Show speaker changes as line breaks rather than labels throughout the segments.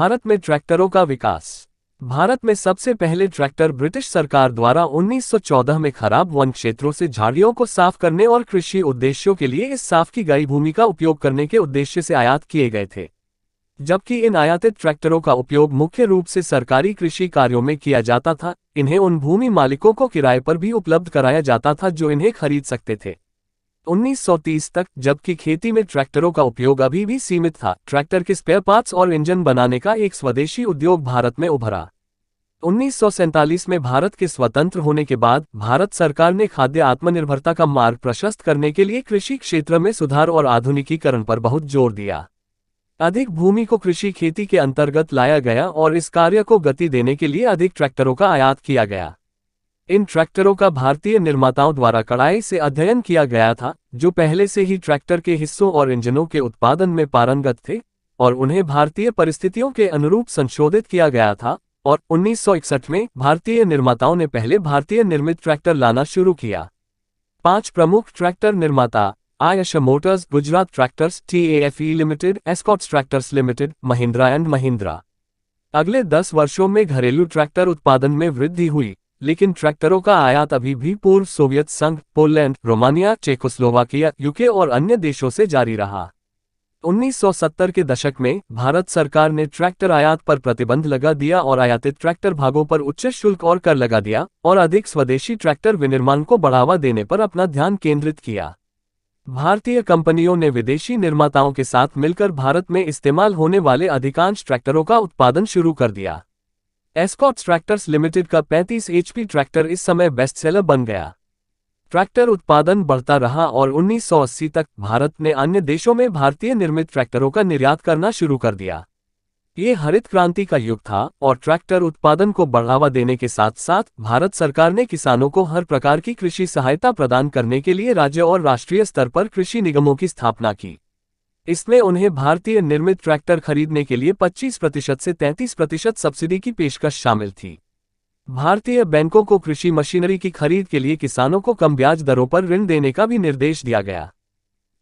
भारत में ट्रैक्टरों का विकास। भारत में सबसे पहले ट्रैक्टर ब्रिटिश सरकार द्वारा 1914 में खराब वन क्षेत्रों से झाड़ियों को साफ करने और कृषि उद्देश्यों के लिए इस साफ की गई भूमि का उपयोग करने के उद्देश्य से आयात किए गए थे। जबकि इन आयातित ट्रैक्टरों का उपयोग मुख्य रूप से सरकारी कृषि कार्यों में किया जाता था, इन्हें उन भूमि मालिकों को किराए पर भी उपलब्ध कराया जाता था जो इन्हें खरीद सकते थे। 1930 तक, जबकि खेती में ट्रैक्टरों का उपयोग अभी भी सीमित था, ट्रैक्टर के स्पेयर पार्ट्स और इंजन बनाने का एक स्वदेशी उद्योग भारत में उभरा। 1947 में भारत के स्वतंत्र होने के बाद भारत सरकार ने खाद्य आत्मनिर्भरता का मार्ग प्रशस्त करने के लिए कृषि क्षेत्र में सुधार और आधुनिकीकरण पर बहुत जोर दिया। अधिक भूमि को कृषि खेती के अंतर्गत लाया गया और इस कार्य को गति देने के लिए अधिक ट्रैक्टरों का आयात किया गया। इन ट्रैक्टरों का भारतीय निर्माताओं द्वारा कड़ाई से अध्ययन किया गया था, जो पहले से ही ट्रैक्टर के हिस्सों और इंजनों के उत्पादन में पारंगत थे, और उन्हें भारतीय परिस्थितियों के अनुरूप संशोधित किया गया था। और 1961 में भारतीय निर्माताओं ने पहले भारतीय निर्मित ट्रैक्टर लाना शुरू किया। 5 प्रमुख ट्रैक्टर निर्माता: Eicher Motors, Gujarat tractors, TAFE limited, Escorts tractors limited, Mahindra and Mahindra. अगले 10 वर्षों में घरेलू ट्रैक्टर उत्पादन में वृद्धि हुई, लेकिन ट्रैक्टरों का आयात अभी भी पूर्व सोवियत संघ, पोलैंड, रोमानिया, चेकोस्लोवाकिया, यूके और अन्य देशों से जारी रहा। 1970 के दशक में भारत सरकार ने ट्रैक्टर आयात पर प्रतिबंध लगा दिया और आयातित ट्रैक्टर भागों पर उच्च शुल्क और कर लगा दिया, और अधिक स्वदेशी ट्रैक्टर विनिर्माण को बढ़ावा देने पर अपना ध्यान केंद्रित किया। भारतीय कंपनियों ने विदेशी निर्माताओं के साथ मिलकर भारत में इस्तेमाल होने वाले अधिकांश ट्रैक्टरों का उत्पादन शुरू कर दिया। एस्कॉट्स ट्रैक्टर्स लिमिटेड का 35 HP ट्रैक्टर इस समय बेस्टसेलर बन गया। ट्रैक्टर उत्पादन बढ़ता रहा और 1980 तक भारत ने अन्य देशों में भारतीय निर्मित ट्रैक्टरों का निर्यात करना शुरू कर दिया। ये हरित क्रांति का युग था और ट्रैक्टर उत्पादन को बढ़ावा देने के साथ साथ भारत सरकार ने किसानों को हर प्रकार की कृषि सहायता प्रदान करने के लिए राज्य और राष्ट्रीय स्तर पर कृषि निगमों की स्थापना की। इसमें उन्हें भारतीय निर्मित ट्रैक्टर खरीदने के लिए 25% से 33% सब्सिडी की पेशकश शामिल थी। भारतीय बैंकों को कृषि मशीनरी की खरीद के लिए किसानों को कम ब्याज दरों पर ऋण देने का भी निर्देश दिया गया।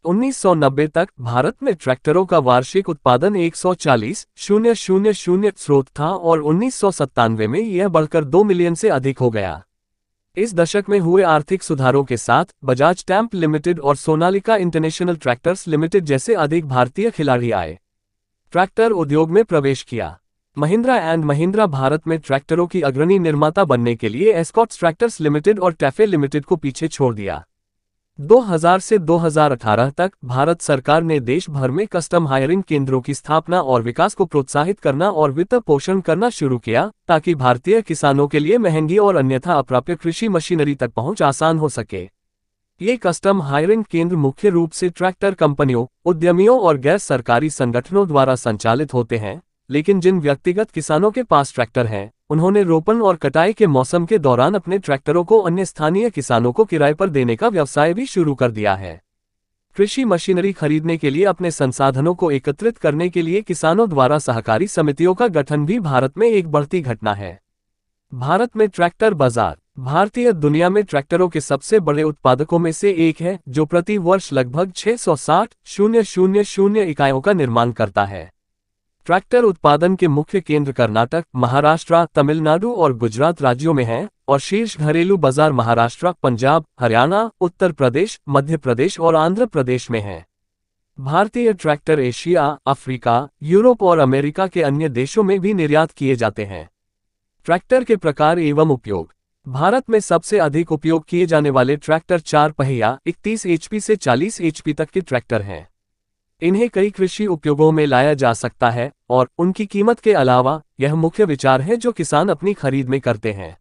1990 तक भारत में ट्रैक्टरों का वार्षिक उत्पादन 140,000 स्रोत था और 1997 में यह बढ़कर 2 मिलियन से अधिक हो गया। इस दशक में हुए आर्थिक सुधारों के साथ बजाज स्टैंप लिमिटेड और सोनालिका इंटरनेशनल ट्रैक्टर्स लिमिटेड जैसे अधिक भारतीय खिलाड़ी आए, ट्रैक्टर उद्योग में प्रवेश किया। महिंद्रा एंड महिंद्रा भारत में ट्रैक्टरों की अग्रणी निर्माता बनने के लिए एस्कॉट्स ट्रैक्टर्स लिमिटेड और टैफे लिमिटेड को पीछे छोड़ दिया। 2000 से 2018 तक भारत सरकार ने देश भर में कस्टम हायरिंग केंद्रों की स्थापना और विकास को प्रोत्साहित करना और वित्त पोषण करना शुरू किया, ताकि भारतीय किसानों के लिए महंगी और अन्यथा अप्राप्य कृषि मशीनरी तक पहुंच आसान हो सके। ये कस्टम हायरिंग केंद्र मुख्य रूप से ट्रैक्टर कंपनियों, उद्यमियों और गैर सरकारी संगठनों द्वारा संचालित होते हैं, लेकिन जिन व्यक्तिगत किसानों के पास ट्रैक्टर हैं, उन्होंने रोपण और कटाई के मौसम के दौरान अपने ट्रैक्टरों को अन्य स्थानीय किसानों को किराए पर देने का व्यवसाय भी शुरू कर दिया है। कृषि मशीनरी खरीदने के लिए अपने संसाधनों को एकत्रित करने के लिए किसानों द्वारा सहकारी समितियों का गठन भी भारत में एक बढ़ती घटना है। भारत में ट्रैक्टर बाजार। भारतीय दुनिया में ट्रैक्टरों के सबसे बड़े उत्पादकों में से एक है, जो प्रति वर्ष लगभग 660,000 इकाइयों का निर्माण करता है। ट्रैक्टर उत्पादन के मुख्य केंद्र कर्नाटक, महाराष्ट्र, तमिलनाडु और गुजरात राज्यों में हैं, और शीर्ष घरेलू बाजार महाराष्ट्र, पंजाब, हरियाणा, उत्तर प्रदेश, मध्य प्रदेश और आंध्र प्रदेश में हैं। भारतीय ट्रैक्टर एशिया, अफ्रीका, यूरोप और अमेरिका के अन्य देशों में भी निर्यात किए जाते हैं। ट्रैक्टर के प्रकार एवं उपयोग। भारत में सबसे अधिक उपयोग किए जाने वाले ट्रैक्टर 4 पहिया 31 HP से 40 HP तक के ट्रैक्टर हैं। इन्हें कई कृषि उपयोगों में लाया जा सकता है, और उनकी कीमत के अलावा यह मुख्य विचार है जो किसान अपनी खरीद में करते हैं।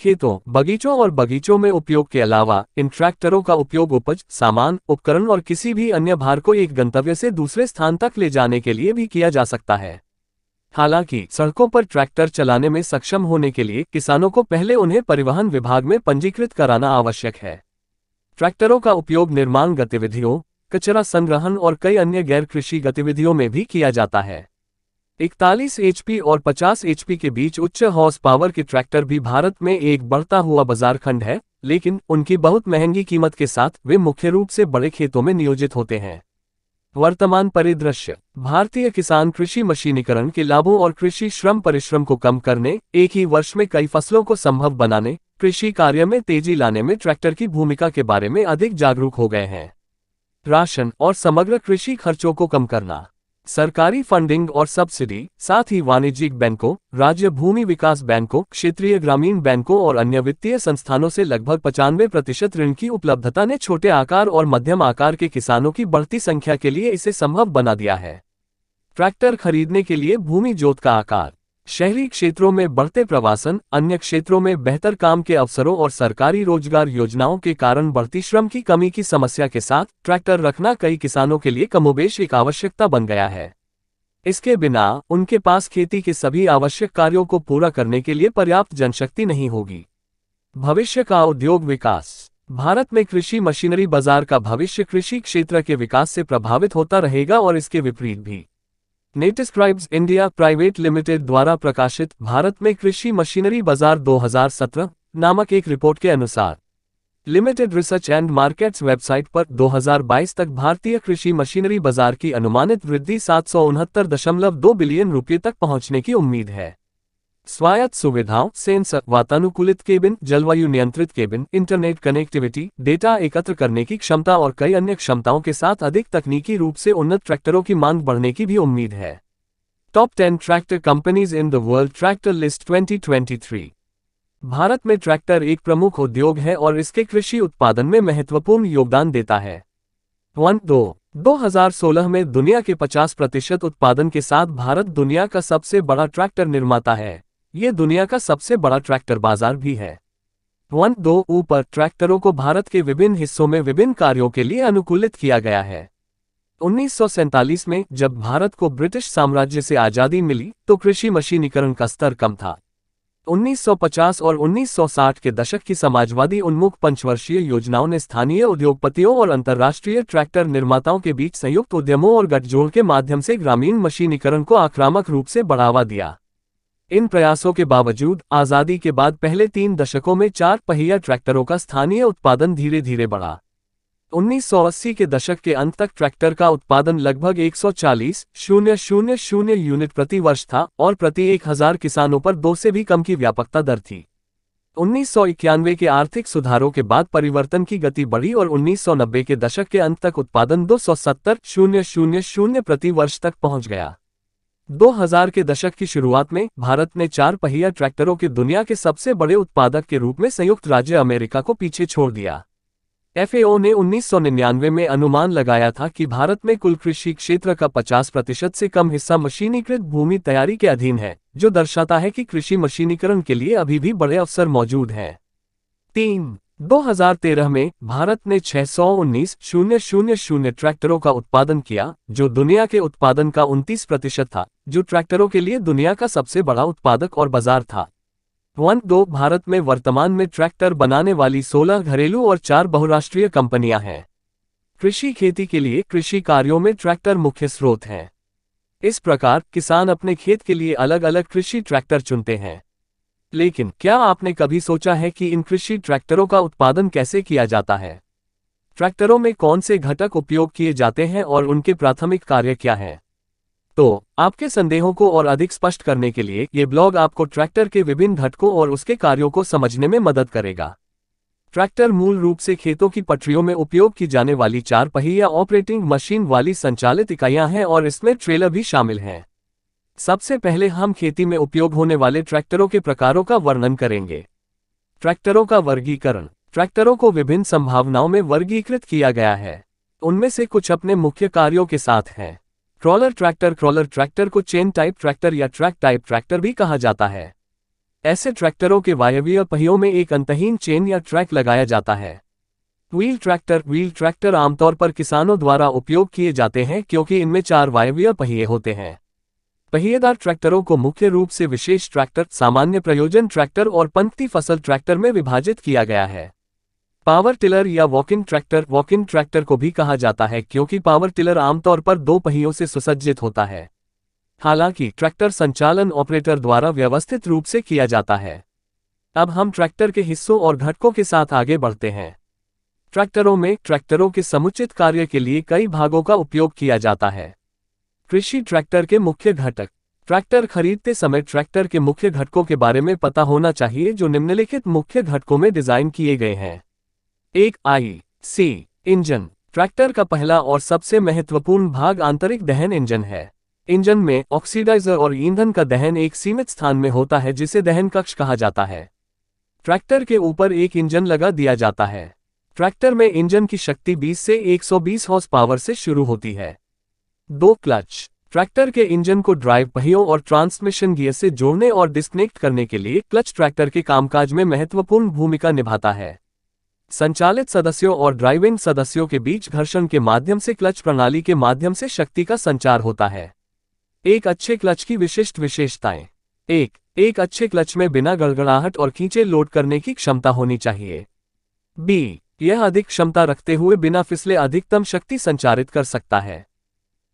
खेतों, बगीचों और बगीचों में उपयोग के अलावा इन ट्रैक्टरों का उपयोग उपज, सामान, उपकरण और किसी भी अन्य भार को एक गंतव्य से दूसरे स्थान तक ले जाने के लिए भी किया जा सकता है। हालांकि सड़कों पर ट्रैक्टर चलाने में सक्षम होने के लिए किसानों को पहले उन्हें परिवहन विभाग में पंजीकृत कराना आवश्यक है। ट्रैक्टरों का उपयोग निर्माण गतिविधियों, कचरा संग्रहण और कई अन्य गैर कृषि गतिविधियों में भी किया जाता है। 41 HP और 50 HP के बीच उच्च हॉर्स पावर के ट्रैक्टर भी भारत में एक बढ़ता हुआ बाजार खंड है, लेकिन उनकी बहुत महंगी कीमत के साथ वे मुख्य रूप से बड़े खेतों में नियोजित होते हैं। वर्तमान परिदृश्य। भारतीय किसान कृषि मशीनीकरण के लाभों और कृषि श्रम परिश्रम को कम करने, एक ही वर्ष में कई फसलों को संभव बनाने, कृषि कार्य में तेजी लाने में ट्रैक्टर की भूमिका के बारे में अधिक जागरूक हो गए हैं। राशन और समग्र कृषि खर्चों को कम करना। सरकारी फंडिंग और सब्सिडी, साथ ही वाणिज्यिक बैंकों, राज्य भूमि विकास बैंकों, क्षेत्रीय ग्रामीण बैंकों और अन्य वित्तीय संस्थानों से लगभग 95% ऋण की उपलब्धता ने छोटे आकार और मध्यम आकार के किसानों की बढ़ती संख्या के लिए इसे संभव बना दिया है। ट्रैक्टर खरीदने के लिए भूमि जोत का आकार। शहरी क्षेत्रों में बढ़ते प्रवासन, अन्य क्षेत्रों में बेहतर काम के अवसरों और सरकारी रोजगार योजनाओं के कारण बढ़ती श्रम की कमी की समस्या के साथ ट्रैक्टर रखना कई किसानों के लिए कमोबेश एक आवश्यकता बन गया है। इसके बिना उनके पास खेती के सभी आवश्यक कार्यों को पूरा करने के लिए पर्याप्त जनशक्ति नहीं होगी। भविष्य का उद्योग विकास। भारत में कृषि मशीनरी बाजार का भविष्य कृषि क्षेत्र के विकास से प्रभावित होता रहेगा और इसके विपरीत भी। नेटिस्क्राइब्स इंडिया प्राइवेट लिमिटेड द्वारा प्रकाशित भारत में कृषि मशीनरी बाजार 2017 नामक एक रिपोर्ट के अनुसार limited research and markets website पर 2022 तक भारतीय कृषि मशीनरी बाजार की अनुमानित वृद्धि 769.2 बिलियन रुपये तक पहुंचने की उम्मीद है। स्वायत्त सुविधाओं, सेंसर, वातानुकूलित केबिन, जलवायु नियंत्रित केबिन, इंटरनेट कनेक्टिविटी, डेटा एकत्र करने की क्षमता और कई अन्य क्षमताओं के साथ अधिक तकनीकी रूप से उन्नत ट्रैक्टरों की मांग बढ़ने की भी उम्मीद है। Top 10 tractor companies in the world tractor list 2023। Bharat में ट्रैक्टर एक प्रमुख उद्योग है और इसके कृषि उत्पादन में महत्वपूर्ण योगदान देता है। 2016 में दुनिया के 50% उत्पादन के साथ भारत दुनिया का सबसे बड़ा ट्रैक्टर निर्माता है। ये दुनिया का सबसे बड़ा ट्रैक्टर बाजार भी है। ऊपर ट्रैक्टरों को भारत के विभिन्न हिस्सों में विभिन्न कार्यों के लिए अनुकूलित किया गया है। 1947 में जब भारत को ब्रिटिश साम्राज्य से आजादी मिली तो कृषि मशीनीकरण का स्तर कम था। 1950 और 1960 के दशक की समाजवादी उन्मुख पंचवर्षीय योजनाओं ने स्थानीय उद्योगपतियों और अंतर्राष्ट्रीय ट्रैक्टर निर्माताओं के बीच संयुक्त उद्यमों और गठजोड़ के माध्यम से ग्रामीण मशीनीकरण को आक्रामक रूप से बढ़ावा दिया। इन प्रयासों के बावजूद आजादी के बाद पहले 3 दशकों में 4 पहिया ट्रैक्टरों का स्थानीय उत्पादन धीरे धीरे बढ़ा। 1980 के दशक के अंत तक ट्रैक्टर का उत्पादन लगभग 140,000 यूनिट प्रति वर्ष था और प्रति 1000 किसानों पर 2 से भी कम की व्यापकता दर थी। 1991 के आर्थिक सुधारों के बाद परिवर्तन की गति बढ़ी और 1990 के दशक के अंत तक उत्पादन 270,000 प्रति वर्ष तक पहुंच गया। 2000 के दशक की शुरुआत में भारत ने 4 पहिया ट्रैक्टरों के दुनिया के सबसे बड़े उत्पादक के रूप में संयुक्त राज्य अमेरिका को पीछे छोड़ दिया। FAO ने 1999 में अनुमान लगाया था कि भारत में कुल कृषि क्षेत्र का 50% से कम हिस्सा मशीनीकृत भूमि तैयारी के अधीन है, जो दर्शाता है कि कृषि मशीनीकरण के लिए अभी भी बड़े अवसर मौजूद हैं। 2013 में भारत ने 619,000 ट्रैक्टरों का उत्पादन किया, जो दुनिया के उत्पादन का 29% था, जो ट्रैक्टरों के लिए दुनिया का सबसे बड़ा उत्पादक और बाजार था। भारत में वर्तमान में ट्रैक्टर बनाने वाली 16 घरेलू और 4 बहुराष्ट्रीय कंपनियां हैं। कृषि खेती के लिए कृषि कार्यों में ट्रैक्टर मुख्य स्रोत हैं। इस प्रकार किसान अपने खेत के लिए अलग अलग कृषि ट्रैक्टर चुनते हैं। लेकिन क्या आपने कभी सोचा है कि इन कृषि ट्रैक्टरों का उत्पादन कैसे किया जाता है? ट्रैक्टरों में कौन से घटक उपयोग किए जाते हैं और उनके प्राथमिक कार्य क्या हैं? तो आपके संदेहों को और अधिक स्पष्ट करने के लिए ये ब्लॉग आपको ट्रैक्टर के विभिन्न घटकों और उसके कार्यों को समझने में मदद करेगा। ट्रैक्टर मूल रूप से खेतों की पटरियों में उपयोग की जाने वाली 4 पहिया ऑपरेटिंग मशीन वाली संचालित इकाइयां हैं और इसमें ट्रेलर भी शामिल हैं। सबसे पहले हम खेती में उपयोग होने वाले ट्रैक्टरों के प्रकारों का वर्णन करेंगे। ट्रैक्टरों का वर्गीकरण। ट्रैक्टरों को विभिन्न संभावनाओं में वर्गीकृत किया गया है। उनमें से कुछ अपने मुख्य कार्यों के साथ हैं। क्रॉलर ट्रैक्टर को चेन टाइप ट्रैक्टर या ट्रैक टाइप ट्रैक्टर भी कहा जाता है। ऐसे ट्रैक्टरों के वायवीय पहियों में एक अंतहीन चेन या ट्रैक लगाया जाता है। व्हील ट्रैक्टर आमतौर पर किसानों द्वारा उपयोग किए जाते हैं क्योंकि इनमें 4 वायवीय पहिए होते हैं। पहिएदार ट्रैक्टरों को मुख्य रूप से विशेष ट्रैक्टर, सामान्य प्रयोजन ट्रैक्टर और पंक्ति फसल ट्रैक्टर में विभाजित किया गया है। पावर टिलर या वॉक-इन ट्रैक्टर को भी कहा जाता है क्योंकि पावर टिलर आमतौर पर 2 पहियों से सुसज्जित होता है। हालांकि ट्रैक्टर संचालन ऑपरेटर द्वारा व्यवस्थित रूप से किया जाता है। अब हम ट्रैक्टर के हिस्सों और घटकों के साथ आगे बढ़ते हैं। ट्रैक्टरों में ट्रैक्टरों के समुचित कार्य के लिए कई भागों का उपयोग किया जाता है। कृषि ट्रैक्टर के मुख्य घटक। ट्रैक्टर खरीदते समय ट्रैक्टर के मुख्य घटकों के बारे में पता होना चाहिए, जो निम्नलिखित मुख्य घटकों में डिजाइन किए गए हैं। 1 इंजन। ट्रैक्टर का पहला और सबसे महत्वपूर्ण भाग आंतरिक दहन इंजन है। इंजन में ऑक्सीडाइजर और ईंधन का दहन एक सीमित स्थान में होता है, जिसे दहन कक्ष कहा जाता है। ट्रैक्टर के ऊपर एक इंजन लगा दिया जाता है। ट्रैक्टर में इंजन की शक्ति 20 से 120 हॉर्स पावर से शुरू होती है। 2 क्लच। ट्रैक्टर के इंजन को ड्राइव पहियों और ट्रांसमिशन गियर से जोड़ने और डिस्कनेक्ट करने के लिए क्लच ट्रैक्टर के कामकाज में महत्वपूर्ण भूमिका निभाता है। संचालित सदस्यों और ड्राइविंग सदस्यों के बीच घर्षण के माध्यम से क्लच प्रणाली के माध्यम से शक्ति का संचार होता है। एक अच्छे क्लच की विशिष्ट विशेषताएं। एक अच्छे क्लच में बिना गड़गड़ाहट और खींचे लोड करने की क्षमता होनी चाहिए। बी, यह अधिक क्षमता रखते हुए बिना फिसले अधिकतम शक्ति संचारित कर सकता है।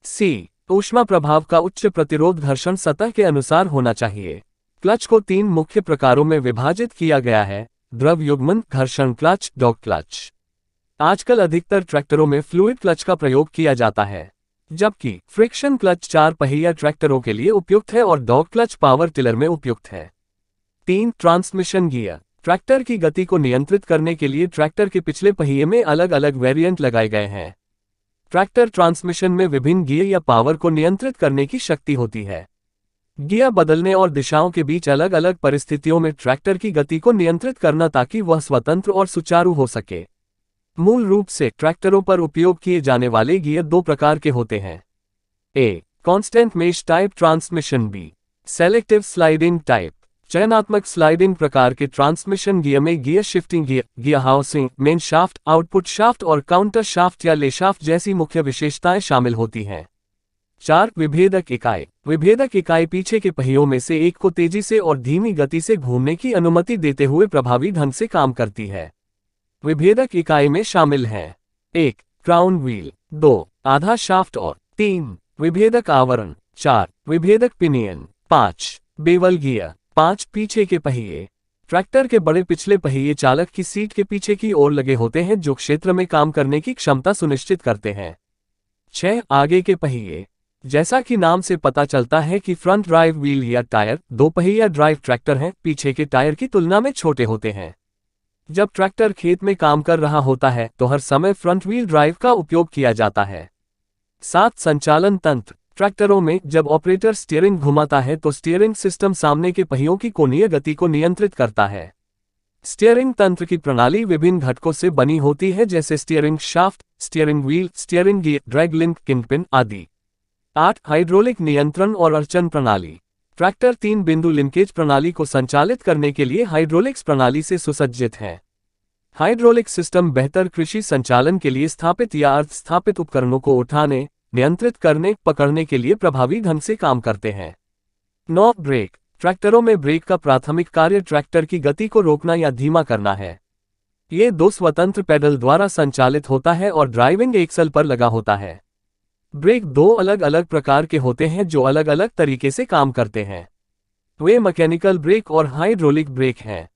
सी, ऊष्मा प्रभाव का उच्च प्रतिरोध घर्षण सतह के अनुसार होना चाहिए। क्लच को 3 मुख्य प्रकारों में विभाजित किया गया है: द्रव युग्मन, घर्षण क्लच, डॉग क्लच। आजकल अधिकतर ट्रैक्टरों में फ्लूइड क्लच का प्रयोग किया जाता है, जबकि फ्रिक्शन क्लच 4 पहिया ट्रैक्टरों के लिए उपयुक्त है और डॉग क्लच पावर टिलर में उपयुक्त है। 3 ट्रांसमिशन गियर। ट्रैक्टर की गति को नियंत्रित करने के लिए ट्रैक्टर के पिछले पहिए में अलग अलग वेरिएंट लगाए गए हैं। ट्रैक्टर ट्रांसमिशन में विभिन्न गियर या पावर को नियंत्रित करने की शक्ति होती है। गियर बदलने और दिशाओं के बीच अलग अलग परिस्थितियों में ट्रैक्टर की गति को नियंत्रित करना ताकि वह स्वतंत्र और सुचारू हो सके। मूल रूप से ट्रैक्टरों पर उपयोग किए जाने वाले गियर 2 प्रकार के होते हैं: A, constant mesh type transmission. B, selective sliding type. चयनात्मक स्लाइडिंग प्रकार के ट्रांसमिशन गियर में gear shifting gear, gear housing, main shaft, output shaft और काउंटर शाफ्ट या ले शाफ्ट जैसी मुख्य विशेषताएं शामिल होती हैं। 4 विभेदक इकाई। विभेदक इकाई पीछे के पहियों में से एक को तेजी से और धीमी गति से घूमने की अनुमति देते हुए प्रभावी ढंग से काम करती है। विभेदक इकाई में शामिल हैं: 1 क्राउन व्हील, 2 आधा शाफ्ट और 3 विभेदक आवरण, 4 विभेदक पिनियन, 5 बेवल गियर, 5 पीछे के पहिए। ट्रैक्टर के बड़े पिछले पहिए चालक की सीट के पीछे की ओर लगे होते हैं, जो क्षेत्र में काम करने की क्षमता सुनिश्चित करते हैं। 6 आगे के पहिए। जैसा कि नाम से पता चलता है कि फ्रंट ड्राइव व्हील या टायर 2 पहिया ड्राइव ट्रैक्टर हैं, पीछे के टायर की तुलना में छोटे होते हैं। जब ट्रैक्टर खेत में काम कर रहा होता है तो हर समय फ्रंट व्हील ड्राइव का उपयोग किया जाता है। 7 संचालन तंत्र। ट्रैक्टरों में जब ऑपरेटर स्टीयरिंग घुमाता है तो स्टीयरिंग सिस्टम सामने के पहियों की कोणीय गति को नियंत्रित करता है। स्टीयरिंग तंत्र की प्रणाली विभिन्न घटकों से बनी होती है, जैसे steering shaft, steering wheel, steering gear, drag link, kingpin आदि। 8 हाइड्रोलिक नियंत्रण और अड़चन प्रणाली। ट्रैक्टर 3 बिंदु लिंकेज प्रणाली को संचालित करने के लिए हाइड्रोलिक्स प्रणाली से सुसज्जित है। हाइड्रोलिक सिस्टम बेहतर कृषि संचालन के लिए स्थापित या अर्ध स्थापित उपकरणों को उठाने, नियंत्रित करने, पकड़ने के लिए प्रभावी ढंग से काम करते हैं। 9 ब्रेक। ट्रैक्टरों में ब्रेक का प्राथमिक कार्य ट्रैक्टर की गति को रोकना या धीमा करना है। ये 2 स्वतंत्र पेडल द्वारा संचालित होता है और ड्राइविंग एक्सल पर लगा होता है। ब्रेक 2 अलग अलग प्रकार के होते हैं जो अलग अलग तरीके से काम करते हैं। वे मैकेनिकल ब्रेक और हाइड्रोलिक ब्रेक हैं।